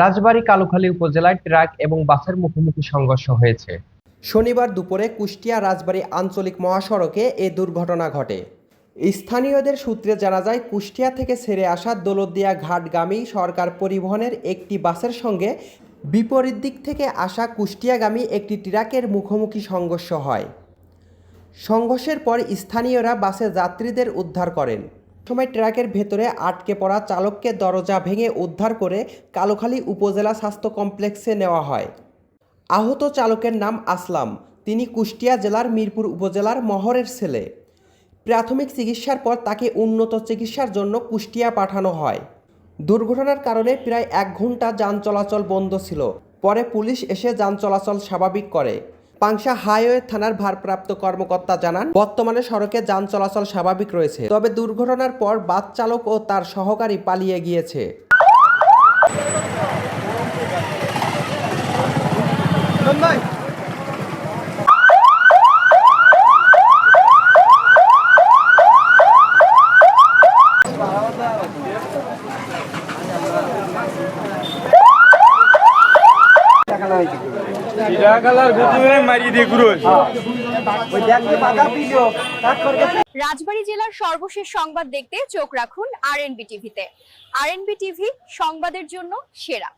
রাজবাড়ী কালুখালী উপজেলায় ট্রাক এবং বাসের মুখোমুখি সংঘর্ষ হয়েছে। শনিবার দুপুরে কুষ্টিয়া রাজবাড়ী আঞ্চলিক মহাসড়কে এ দুর্ঘটনা ঘটে। স্থানীয়দের সূত্রে জানা যায়, কুষ্টিয়া থেকে ছেড়ে আসা দৌলতদিয়া ঘাটগামী সরকার পরিবহনের একটি বাসের সঙ্গে বিপরীত দিক থেকে আসা কুষ্টিয়াগামী একটি ট্রাকের মুখোমুখি সংঘর্ষ হয়। সংঘর্ষের পর স্থানীয়রা বাসে যাত্রীদের উদ্ধার করেন। সময় ট্রাকের ভেতরে আটকে পড়া চালককে দরজা ভেঙে উদ্ধার করে কালুখালী উপজেলা স্বাস্থ্য কমপ্লেক্সে নেওয়া হয়। আহত চালকের নাম আসলাম। তিনি কুষ্টিয়া জেলার মিরপুর উপজেলার মহরের ছেলে। প্রাথমিক চিকিৎসার পর তাকে উন্নত চিকিৎসার জন্য কুষ্টিয়া পাঠানো হয়। দুর্ঘটনার কারণে প্রায় 1 ঘন্টা যান চলাচল বন্ধ ছিল। পরে পুলিশ এসে যান চলাচল স্বাভাবিক করে। পাংশা হাইওয়ে থানার ভারপ্রাপ্ত কর্মকর্তা জানান, বর্তমানে সড়কে যান চলাচল স্বাভাবিক রয়েছে। তবে দুর্ঘটনার পর বাস চালক ও তার সহকারী পালিয়ে গিয়েছে। রাজবাড়ী জেলার সর্বশেষ সংবাদ দেখতে চোখ রাখুন আরএনবি টিভিতে। আরএনবি টিভি, সংবাদের জন্য সেরা।